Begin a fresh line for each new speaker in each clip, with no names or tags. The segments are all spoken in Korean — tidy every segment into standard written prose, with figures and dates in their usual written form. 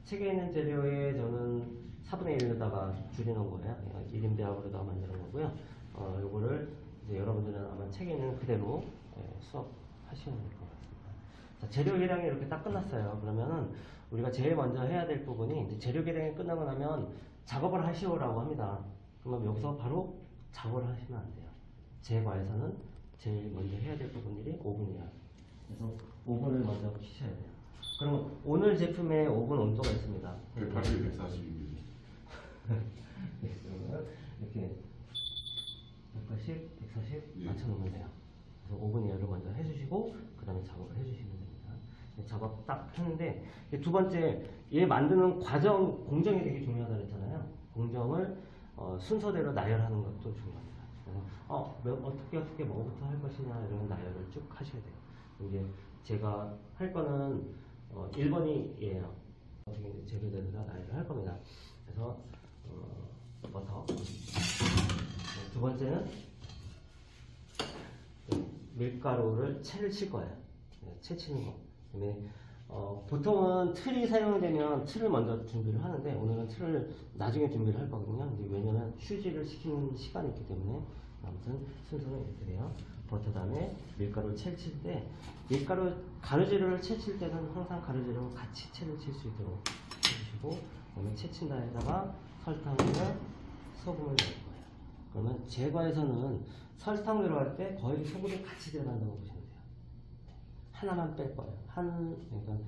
책에 있는 재료에 저는 4분의 1로다가 줄여놓은 거예요. 1인 배합으로다가 만드는 거고요. 요거를 이제 여러분들은 아마 책에 있는 그대로 수업하시면 될 것 같습니다. 자, 재료 계량이 이렇게 딱 끝났어요. 그러면은 우리가 제일 먼저 해야 될 부분이 이제 재료 계량이 끝나고 나면 작업을 하시오라고 합니다. 그러면 여기서 바로 작업을 하시면 안 돼요. 제 과에서는 제일 먼저 해야 될 부분들이 오븐이에요. 그래서 오븐을 먼저 키셔야 돼요. 그럼 오늘 제품에 오븐 온도가 있습니다.
180, 140입니다.
이렇게 180, 140
예.
맞춰놓으면 돼요. 그래서 오븐 예열을 먼저 해주시고 그 다음에 작업을 해주시면 됩니다. 작업 딱 했는데 두 번째 얘 만드는 과정 공정이 되게 중요하다고 했잖아요. 공정을 순서대로 나열하는 것도 중요합니다. 그래서 어떻게 뭐부터 할 것이냐 이런 나열을 쭉 하셔야 돼요. 이제 제가 할 거는 1번이에요. 어떻게 재료대로 다 나열을 할 겁니다. 그래서 버터. 두 번째는 밀가루를 채를 칠 거예요. 채 치는 거. 그다음에 보통은 틀이 사용되면 틀을 먼저 준비를 하는데 오늘은 틀을 나중에 준비를 할 거거든요. 근데 왜냐면 휴지를 시키는 시간이 있기 때문에 아무튼 순서는 이렇게 돼요. 버터 다음에 밀가루를 채를 칠 때 밀가루 가루재료를 채칠 때는 항상 가루재료와 같이 채를 칠 수 있도록 해주시고 그다음에 채친 다에다가 설탕이나 소금을 넣을 거예요. 그러면 제과에서는 설탕 들어갈 때 거의 소금이 같이 들어간다고 보시면 돼요. 하나만 뺄 거예요. 그러니까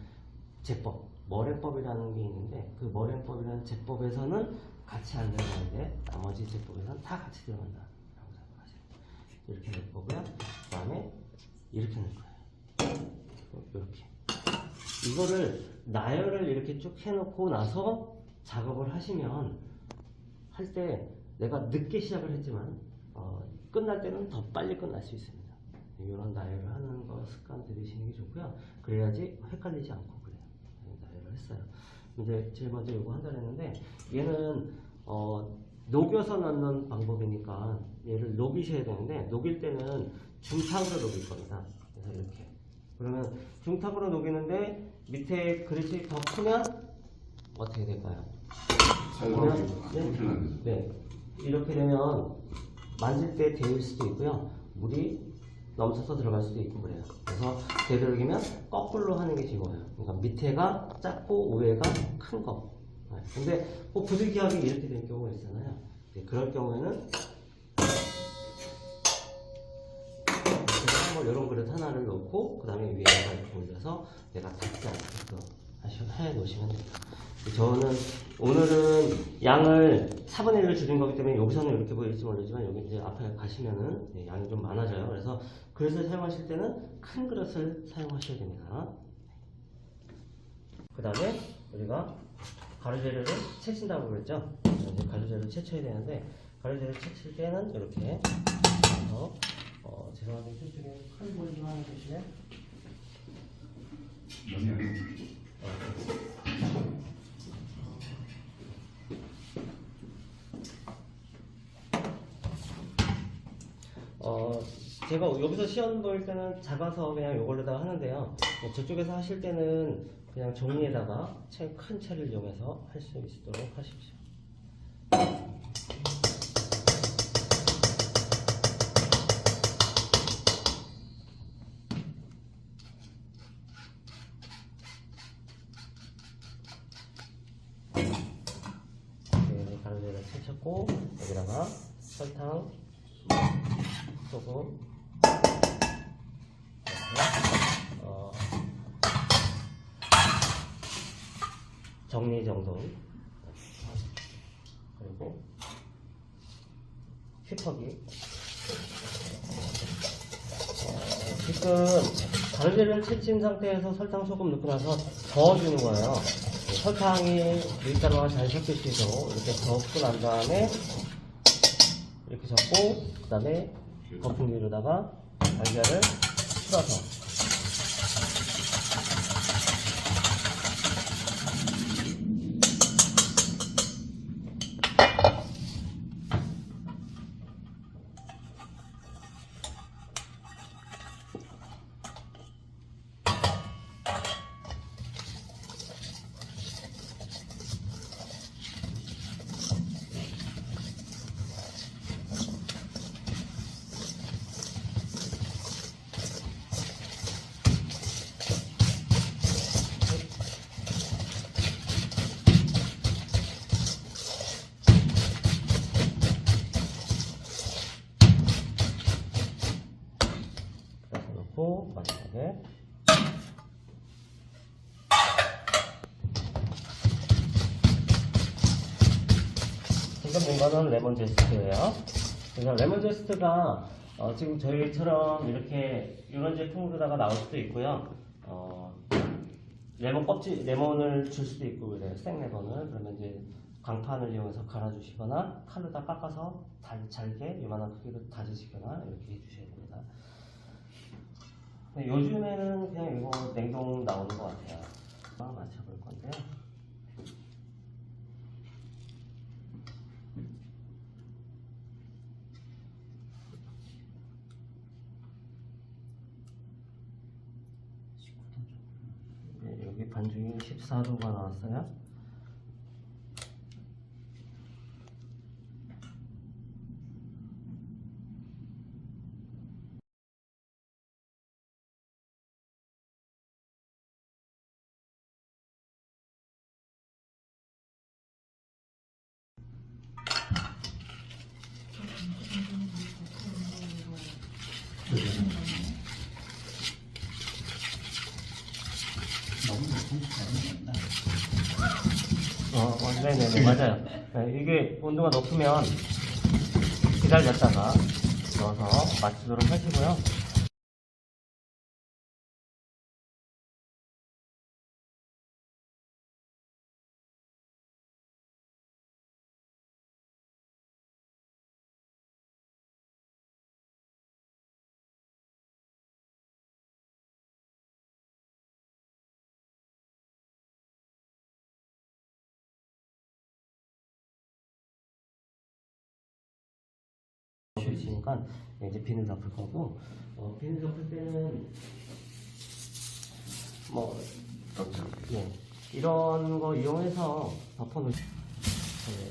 제법, 머랭법이라는 게 있는데 그 머랭법이라는 제법에서는 같이 안 들어가는데 나머지 제법에서는 다 같이 들어간다. 라고 생각하세요. 이렇게 넣을 거고요. 그 다음에 이렇게 넣을 거예요. 이렇게. 이거를 나열을 이렇게 쭉 해놓고 나서 작업을 하시면 할 때 내가 늦게 시작을 했지만 끝날 때는 더 빨리 끝날 수 있습니다. 이런 나열을 하는 거 습관 들이시는 게 좋고요. 그래야지 헷갈리지 않고 그래요. 나열을 했어요. 이제 제일 먼저 이거 한다 했는데 얘는 녹여서 넣는 방법이니까 얘를 녹이셔야 되는데 녹일 때는 중탕으로 녹일 겁니다. 그래서 이렇게. 그러면 중탕으로 녹이는데 밑에 그릇이 더 크면 어떻게 될까요?
사용하기 불편합니다.
네. 이렇게 되면 만질 때 데일 수도 있고요. 물이 넘쳐서 들어갈 수도 있고 그래요. 그래서 되도록이면 거꾸로 하는 게 좋아요. 그러니까 밑에가 작고 위에가 큰 거. 근데 꼭 부득이하게 이렇게 된 경우가 있잖아요. 그럴 경우에는 이런 그릇 하나를 넣고 그 다음에 위에다가 이렇게 올려서 내가 닿지 않게끔 해 놓으시면 됩니다. 저는 오늘은 양을 4분의 1을 줄인 거기 때문에 여기서는 이렇게 보일지 모르지만 여기 이제 앞에 가시면은 양이 좀 많아져요. 그래서 그릇을 사용하실 때는 큰 그릇을 사용하셔야 됩니다. 그 다음에 우리가 가루재료를 채친다고 그랬죠? 이제 가루재료를 채쳐야 되는데 가루재료를 채칠 때는 이렇게 해서 죄송한데 이쪽에 큰 볼 좀 하나 주시면 제가 여기서 시험 볼 때는 작아서 그냥 이걸로다가 하는데요. 저쪽에서 하실 때는 그냥 종이에다가 큰 채를 이용해서 할 수 있도록 하십시오. 네, 가루재를 채쳤고 여기다가 설탕, 소금, 정리정돈 그리고 휘퍼기. 지금 가루재를 채친 상태에서 설탕, 소금 넣고 나서 저어주는 거예요. 설탕이 밀가루와 잘 섞일 수 있도록 이렇게 저었고 난 다음에 이렇게 접고 그 다음에 거품기로다가 달걀을 풀어서 된 거는 레몬 제스트예요. 그래서 레몬 제스트가 지금 저희처럼 이렇게 이런 제품으로다가 나올 수도 있고요. 레몬 껍질, 레몬을 줄 수도 있고 그래요. 생레몬을. 그러면 이제 강판을 이용해서 갈아주시거나 칼로다 깎아서 잘게 요만한 크기로 다지시거나 이렇게 해주셔야 됩니다. 요즘에는 그냥 이거 냉동 나오는 것 같아요. 맞춰볼 건데요. 네, 여기 반죽이 14도가 나왔어요. 네네네, 맞아요. 네, 이게 온도가 높으면 기다렸다가 넣어서 맞추도록 하시고요. 있으니까 이제 비늘 덮을 거고, 비늘 덮을 때는 뭐 이런 거 이용해서 덮어놓으시.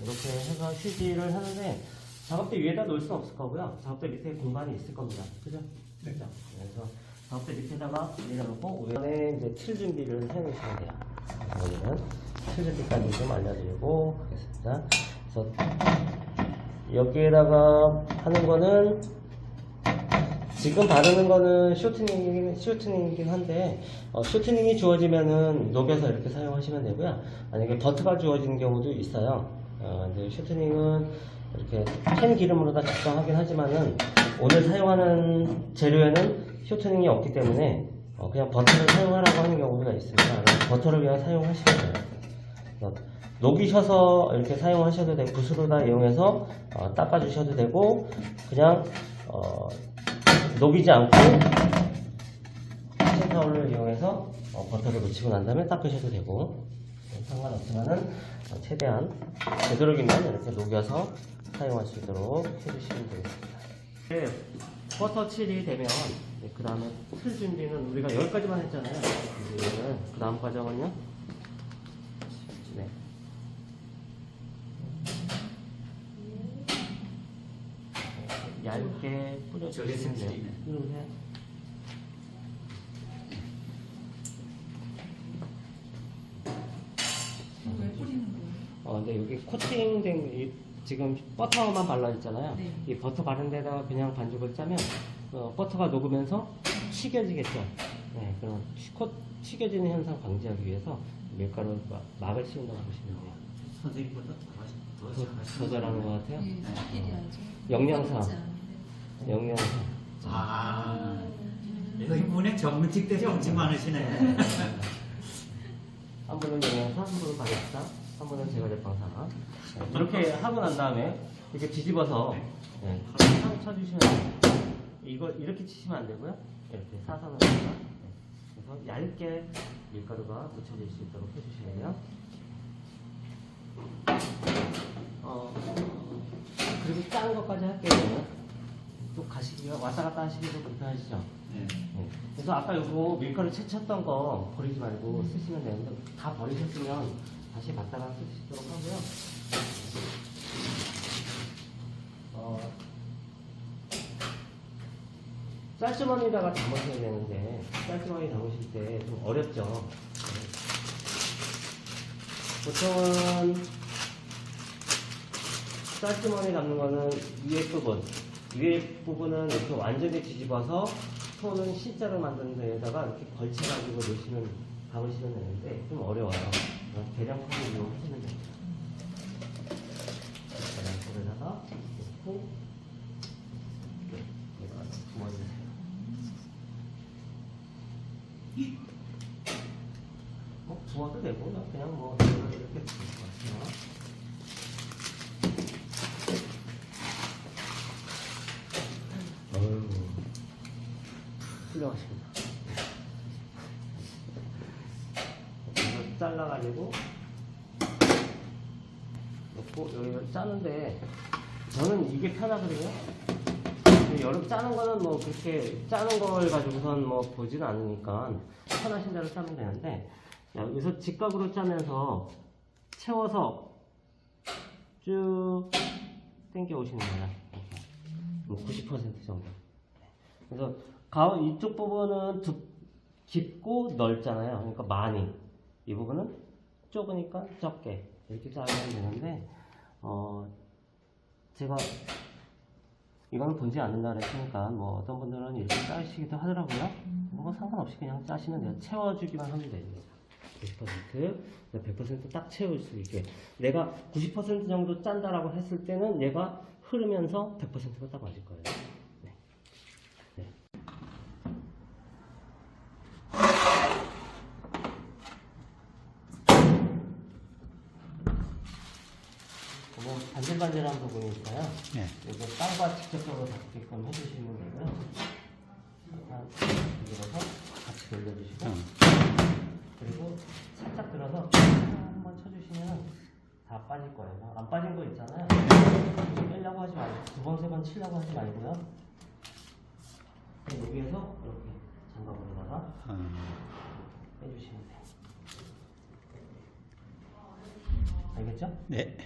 이렇게 해서 휴지를 하는데 작업대 위에다 놓을 수는 없을 거고요. 작업대 밑에 공간이 있을 겁니다. 그죠? 네. 그죠? 그래서 작업대 밑에다가 내려놓고 위에 이제 틀 준비를 해놓으시면 돼요. 여기는 틀 준비까지 좀 알려드리고 하겠습니다. 그래서 여기에다가 하는 거는 지금 바르는 거는 쇼트닝이긴 한데 쇼트닝이 주어지면은 녹여서 이렇게 사용하시면 되고요. 만약에 버터가 주어지는 경우도 있어요. 근데 쇼트닝은 이렇게 캔 기름으로 다 작성하긴 하지만은 오늘 사용하는 재료에는 쇼트닝이 없기 때문에 그냥 버터를 사용하라고 하는 경우가 있습니다. 버터를 그냥 사용하시면 돼요. 녹이셔서 이렇게 사용하셔도 되고 붓으로 다 이용해서 닦아주셔도 되고 그냥 녹이지 않고 키친타올을 이용해서 버터를 묻히고 난 다음에 닦으셔도 되고 상관없지만은 최대한 되도록이면 이렇게 녹여서 사용할 수 있도록 해주시면 되겠습니다. 네, 버터 칠이 되면 그 다음에 틀 준비는 우리가 여기까지만 했잖아요. 그 다음 과정은요. 네. 얇게 뿌려주시면 돼요.
왜 뿌리는 거예요?
근데 여기 코팅된 지금 버터만 발라 있잖아요.
네.
이 버터 바른 데다가 그냥 반죽을 짜면 버터가 녹으면서 식혀지겠죠. 네, 그럼 식혀지는 현상 방지하기 위해서 밀가루 막을 씌운다고 보시면 돼요.
선생님보다
더 잘하는 것 같아요.
네, 스킬이 아주
영양사.
어렵지 않은데.
영양사.
내가 이분에 전문직들이 엄청 많으시네.
한 분은 영양사, 한 분은 바리스타, 한 분은 제과 제빵사. 이렇게 하고 난 다음에 이렇게 뒤집어서 상 쳐주시면 돼요. 이거 이렇게 치시면 안 되고요. 이렇게 사선으로 해서 그래서 얇게 밀가루가 묻혀질 수 있도록 해주셔야 돼요. 그리고 짠 것까지 할게요. 또 가시기가 왔다 갔다 하시기도 불편하시죠?
네.
그래서 아까 요거 밀가루 채쳤던 거 버리지 말고 쓰시면 되는데 다 버리셨으면 다시 갖다가 쓰시도록 하고요. 쌀주머니에다가 담으셔야 되는데 쌀주머니 담으실 때 좀 어렵죠. 보통은 쌀주머니 담는 거는 위에 부분은 이렇게 완전히 뒤집어서 손은 C자로 만든 데에다가 이렇게 걸쳐가지고 담으시면 되는데 좀 어려워요. 계량판을 이용하시면 됩니다. 계량판 없으면 그냥 뭐 이렇게 될것 같아요. 어휴, 훌륭하십니다. 이거 잘라가지고 놓고 여기를 짜는데 저는 이게 편하거든요. 여름 짜는 거는 뭐 그렇게 짜는 걸 가지고선 뭐 보지는 않으니까 편하신 대로 짜면 되는데 여기서 직각으로 짜면서 채워서 쭉 당겨 오시는 거예요. 뭐 90% 정도. 그래서 이쪽 부분은 깊고 넓잖아요. 그러니까 많이. 이 부분은 좁으니까 적게 이렇게 짜면 되는데 제가 이거는 본지 않는다 그랬으니까 뭐 어떤 분들은 이렇게 짜시기도 하더라고요. 뭐 상관없이 그냥 짜시면 돼요. 채워주기만 하면 됩니다. 90%, 100%딱 채울 수 있게. 내가 90% 정도 짠다라고 했을 때는 얘가 흐르면서 100%가 딱 맞을 거예요. 네. 네. 뭐 반질반질한 부분이 있어요.
네.
이거 빵과 직접적으로 닿게끔 해주시면 되고요. 일단 들어서 같이 돌려주시고 그리고 살짝 들어서 한번 쳐주시면 다 빠질 거예요. 안 빠진 거 있잖아요. 빼려고 하지 말고 두 번, 세 번 치려고 하지 말고요. 여기에서 이렇게 장갑으로다가 빼주시면 돼요. 알겠죠?
네.